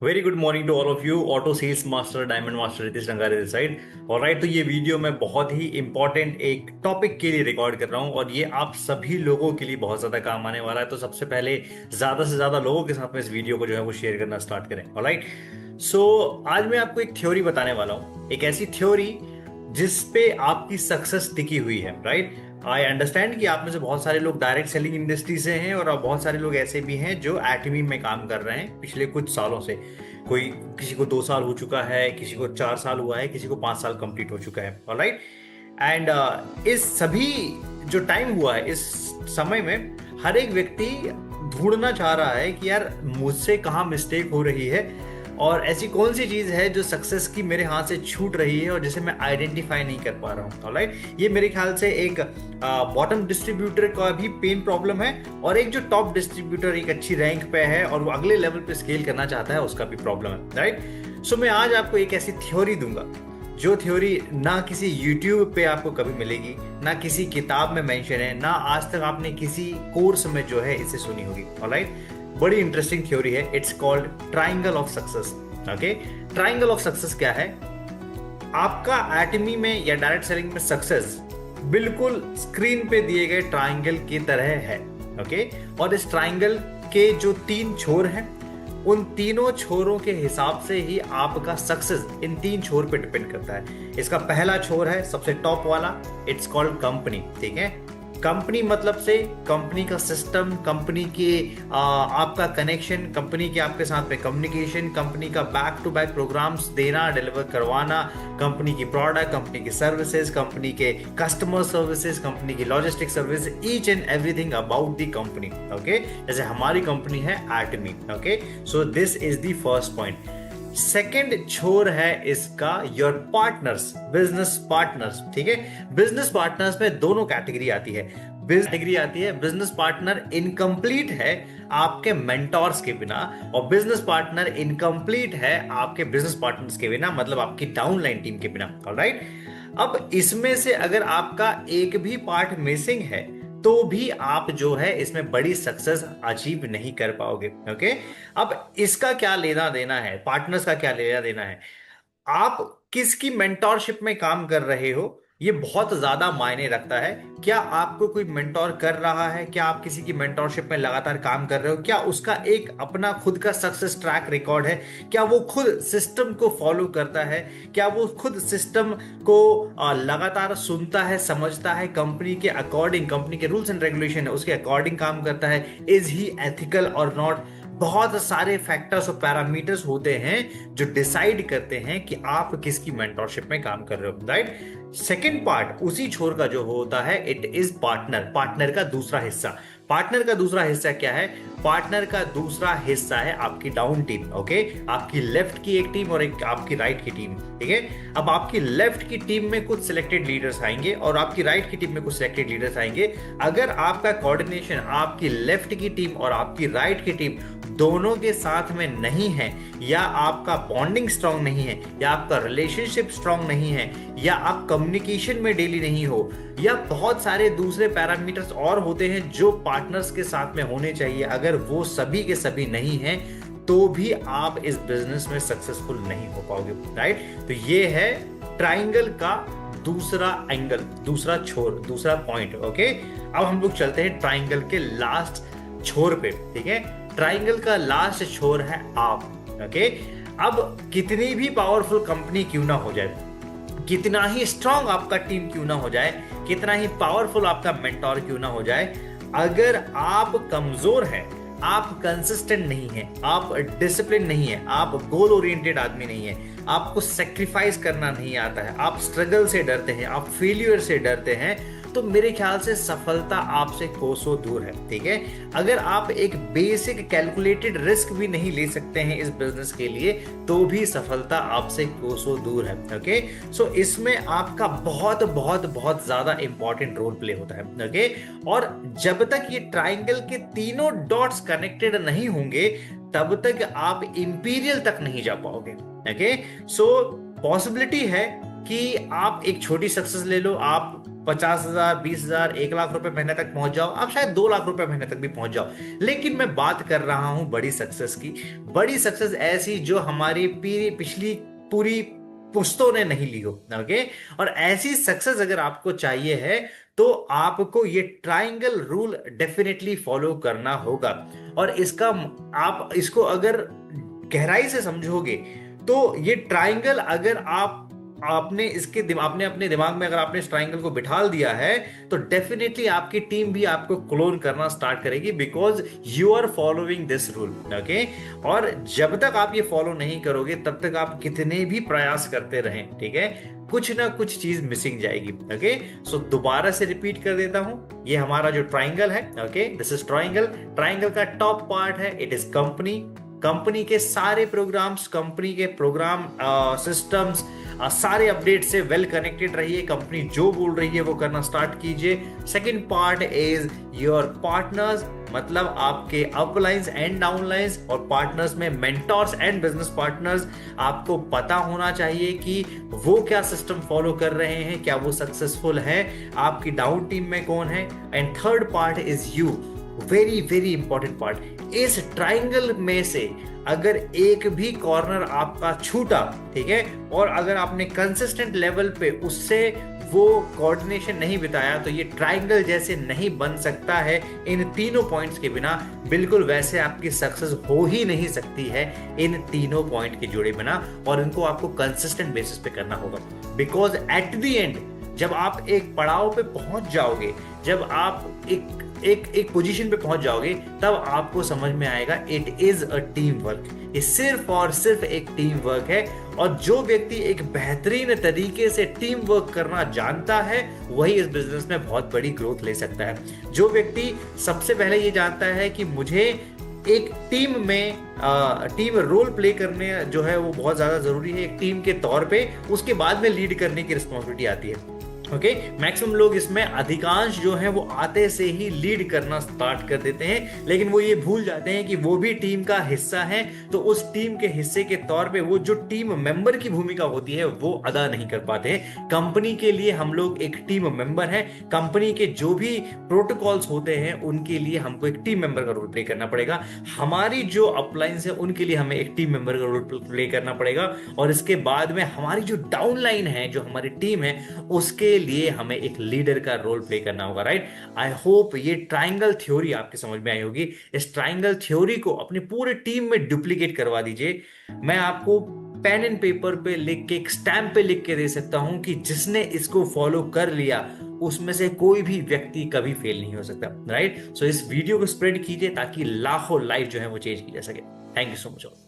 Very good morning to all of you. Auto sales master diamond master Ritesh Rangare this side. और right, तो ये video मैं बहुत ही important एक टॉपिक के लिए रिकॉर्ड कर रहा हूँ और ये आप सभी लोगों के लिए बहुत ज्यादा काम आने वाला है। तो सबसे पहले ज्यादा से ज्यादा लोगों के साथ में इस वीडियो को जो है वो शेयर करना स्टार्ट करें। ऑलराइट, सो आज मैं आपको एक थ्योरी बताने वाला हूँ, एक ऐसी थ्योरी जिस पे आपकी सक्सेस टिकी हुई है। राइट, आई अंडरस्टैंड कि आप में से बहुत सारे लोग डायरेक्ट सेलिंग इंडस्ट्री से हैं और बहुत सारे लोग ऐसे भी हैं जो एटमी में काम कर रहे हैं पिछले कुछ सालों से। कोई किसी को 2 साल हो चुका है, किसी को 4 साल हुआ है, किसी को 5 साल कंप्लीट हो चुका है। ऑलराइट, एंड इस सभी जो टाइम हुआ है, इस समय में हर एक व्यक्ति ढूंढना चाह रहा है कि यार मुझसे कहाँ मिस्टेक हो रही है और ऐसी कौन सी चीज है जो सक्सेस की मेरे हाथ से छूट रही है और जिसे मैं आइडेंटिफाई नहीं कर पा रहा हूँ। ऑलराइट, ये मेरे ख्याल से एक बॉटम डिस्ट्रीब्यूटर का भी पेन प्रॉब्लम है और एक जो टॉप डिस्ट्रीब्यूटर एक अच्छी रैंक पे है और वो अगले लेवल पे स्केल करना चाहता है उसका भी प्रॉब्लम है। राइट, सो मैं आज आपको एक ऐसी थ्योरी दूंगा जो थ्योरी ना किसी यूट्यूब पे आपको कभी मिलेगी, ना किसी किताब में मेंशन है, ना आज तक आपने किसी कोर्स में जो है इसे सुनी होगी। ऑलराइट, बड़ी इंटरेस्टिंग थ्योरी है। It's called triangle of success. Okay, triangle of success क्या है? आपका एटमी में या डायरेक्ट सेलिंग में सक्सेस बिल्कुल स्क्रीन पे दिए गए ट्राइंगल की तरह है। ओके, और इस ट्राइंगल के जो 3 छोर हैं उन तीनों छोरों के हिसाब से ही आपका सक्सेस इन 3 छोर पे डिपेंड करता है। इसका पहला छोर है सबसे टॉप वाला, इट्स कॉल्ड कंपनी। ठीक है, कंपनी मतलब से कंपनी का सिस्टम, कंपनी के आपका कनेक्शन, कंपनी के आपके साथ में कम्युनिकेशन, कंपनी का बैक टू बैक प्रोग्राम्स देना, डिलीवर करवाना, कंपनी की प्रोडक्ट, कंपनी की सर्विसेज, कंपनी के कस्टमर सर्विसेज, कंपनी की logistic service, each and everything about the company. Okay, जैसे हमारी कंपनी है एटमी। Okay, so this is the first point. Second छोर है इसका योर पार्टनर्स, बिजनेस पार्टनर्स। ठीक है, बिजनेस पार्टनर्स में दोनों कैटेगरी आती है। कैटेगरी आती है बिजनेस पार्टनर इनकम्प्लीट है आपके मेंटोर्स के बिना, और बिजनेस पार्टनर इनकम्प्लीट है आपके बिजनेस पार्टनर्स के बिना, मतलब आपकी डाउनलाइन टीम के बिना। ऑलराइट, अब इसमें से अगर आपका एक भी पार्ट मिसिंग है तो भी आप जो है इसमें बड़ी सक्सेस अचीव नहीं कर पाओगे। ओके, अब इसका क्या लेना देना है, पार्टनर्स का क्या लेना देना है, आप किसकी मेंटोरशिप में काम कर रहे हो, ये बहुत ज्यादा मायने रखता है। क्या आपको कोई मेंटोर कर रहा है, क्या आप किसी की मेंटोरशिप में लगातार काम कर रहे हो, क्या उसका एक अपना खुद का सक्सेस ट्रैक रिकॉर्ड है, क्या वो खुद सिस्टम को फॉलो करता है, क्या वो खुद सिस्टम को लगातार सुनता है, समझता है, कंपनी के अकॉर्डिंग, कंपनी के रूल्स एंड रेगुलेशन है उसके अकॉर्डिंग काम करता है, इज ही एथिकल और नॉट। बहुत सारे फैक्टर्स और पैरामीटर्स होते हैं जो डिसाइड करते हैं कि आप किसकी मेंटोरशिप में काम कर रहे हो। राइट, सेकंड पार्ट उसी छोर का जो होता है इट इज पार्टनर, पार्टनर का दूसरा हिस्सा। पार्टनर का दूसरा हिस्सा क्या है? पार्टनर का दूसरा हिस्सा है आपकी डाउन टीम। ओके, आपकी लेफ्ट की एक टीम और एक आपकी राइट की टीम। ठीक है, अब आपकी लेफ्ट की टीम में कुछ सिलेक्टेड लीडर्स आएंगे और आपकी राइट की टीम में कुछ सिलेक्टेड लीडर्स आएंगे। अगर आपका कोऑर्डिनेशन आपकी लेफ्ट की टीम और आपकी राइट की टीम दोनों के साथ में नहीं है, या आपका बॉन्डिंग स्ट्रांग नहीं है, या आपका रिलेशनशिप स्ट्रांग नहीं है, या आप कम्युनिकेशन में डेली नहीं हो, या बहुत सारे दूसरे पैरामीटर्स और होते हैं जो पार्टनर्स के साथ में होने चाहिए, अगर वो सभी के सभी नहीं हैं तो भी आप इस बिजनेस में सक्सेसफुल नहीं हो पाओगे। राइट, तो ये है ट्राइंगल का दूसरा एंगल, दूसरा छोर, दूसरा पॉइंट। ओके, अब हम लोग चलते हैं ट्राइंगल के लास्ट छोर पे। ठीक है, ट्राइंगल का लास्ट छोर है आप। ओके, अब कितनी भी पावरफुल कंपनी क्यों ना हो जाए, कितना ही स्ट्रांग आपका टीम क्यों ना हो जाए, कितना ही पावरफुल आपका मेंटोर क्यों ना हो जाए, अगर आप कमजोर हैं, आप कंसिस्टेंट नहीं है, आप डिसिप्लिन नहीं है, आप गोल ओरिएंटेड आदमी नहीं है, आपको सेक्रीफाइस करना नहीं आता है, आप स्ट्रगल से डरते हैं, आप फेलियर से डरते हैं, तो मेरे ख्याल से सफलता आपसे कोसों दूर है। ठीक है, अगर आप एक बेसिक कैलकुलेटेड रिस्क भी नहीं ले सकते हैं इस बिजनेस के लिए तो भी सफलता आपसे कोसों दूर है। ओके, सो इसमें आपका बहुत बहुत बहुत ज्यादा इंपॉर्टेंट रोल प्ले होता है। ओके, और जब तक ये ट्राइंगल के तीनों डॉट्स कनेक्टेड नहीं होंगे तब तक आप इंपीरियल तक नहीं जा पाओगे। ओके, सो पॉसिबिलिटी है कि आप एक छोटी सक्सेस ले लो, आप 50,000, 20,000, 1 लाख रुपए महीने तक पहुंच जाओ, आप शायद 2 लाख रुपए महीने तक भी पहुंच जाओ। लेकिन मैं बात कर रहा हूं बड़ी सक्सेस की, बड़ी सक्सेस ऐसी जो हमारी पिछली पूरी पुश्तों ने नहीं ली हो। ओके, और ऐसी सक्सेस अगर आपको चाहिए है तो आपको ये ट्रायंगल रूल डेफिनेटली फॉलो करना होगा। और इसका आप इसको अगर गहराई से समझोगे तो ये ट्रायंगल अगर आपने आपने अपने दिमाग में अगर आपने इस ट्रायंगल को बिठा दिया है तो डेफिनेटली आपकी टीम भी आपको क्लोन करना स्टार्ट करेगी, because you are following this rule. Okay, और जब तक आप ये फॉलो नहीं करोगे तब तक आप कितने भी प्रयास करते रहें, ठीक है, कुछ ना कुछ चीज मिसिंग जाएगी। ओके, सो दोबारा से रिपीट कर देता हूं, ये हमारा जो ट्रायंगल है, okay, this is triangle. Triangle का टॉप पार्ट है, इट इज कंपनी। कंपनी के सारे प्रोग्राम्स, कंपनी के प्रोग्राम सिस्टम्स, सारे अपडेट से वेल कनेक्टेड रहिए। कंपनी जो बोल रही है वो करना स्टार्ट कीजिए। Second part is your partners, मतलब आपके अपलाइंस एंड डाउनलाइंस, और पार्टनर्स में मेंटोर्स एंड बिजनेस पार्टनर्स। आपको पता होना चाहिए कि वो क्या सिस्टम फॉलो कर रहे हैं, क्या वो सक्सेसफुल है, आपकी डाउन टीम में कौन है। And third part is you, very very important part. इस ट्राइंगल में से अगर एक भी कॉर्नर आपका छूटा, ठीक है, और अगर आपने कंसिस्टेंट लेवल पे उससे वो कोऑर्डिनेशन नहीं बिताया तो ये ट्राइंगल जैसे नहीं बन सकता है इन तीनों पॉइंट्स के बिना। बिल्कुल वैसे आपकी सक्सेस हो ही नहीं सकती है इन तीनों पॉइंट के जुड़े बिना, और इनको आपको कंसिस्टेंट बेसिस पे करना होगा। बिकॉज एट द एंड जब आप एक पड़ाव पे पहुंच जाओगे, जब आप एक पोजीशन पे पहुंच जाओगे, तब आपको समझ में आएगा it is a team work. ये सिर्फ और सिर्फ एक टीम वर्क है, और जो व्यक्ति एक बेहतरीन तरीके से टीम वर्क करना जानता है वही इस बिजनेस में बहुत बड़ी ग्रोथ ले सकता है। जो व्यक्ति सबसे पहले ये जानता है कि मुझे एक टीम में टीम रोल प्ले करने जो है वो बहुत ज्यादा जरूरी है एक टीम के तौर पे, उसके बाद में लीड करने की रिस्पॉन्सिबिलिटी आती है। ओके, मैक्सिमम लोग इसमें अधिकांश जो है वो आते से ही लीड करना स्टार्ट कर देते हैं, लेकिन वो ये भूल जाते हैं कि वो भी टीम का हिस्सा है। तो उस टीम के हिस्से के तौर पे वो जो टीम मेंबर की भूमिका होती है वो अदा नहीं कर पाते हैं। कंपनी के लिए हम लोग एक टीम मेंबर है, कंपनी के जो भी प्रोटोकॉल्स होते हैं उनके लिए हमको एक टीम मेंबर का रोल प्ले करना पड़ेगा। हमारी जो अपलाइंस है उनके लिए हमें एक टीम मेंबर का रोल प्ले करना पड़ेगा, और इसके बाद में हमारी जो डाउनलाइन है, जो हमारी टीम है, उसके लिए हमें एक लीडर का रोल प्ले करना होगा। राइट, आई होप ये ट्रायंगल थ्योरी आपके समझ में आई होगी। इस ट्रायंगल थ्योरी को अपनी पूरे टीम में डुप्लीकेट करवा दीजिए। मैं आपको पेन एंड पेपर पे लिख के, एक स्टैम्प पे लिख के दे सकता हूं कि जिसने इसको फॉलो कर लिया उसमें से कोई भी व्यक्ति कभी फेल नहीं हो सकता। राइट, सो इस वीडियो को स्प्रेड कीजिए ताकि लाखों लाइफ जो है वो चेंज की जा सके। Thank you so much.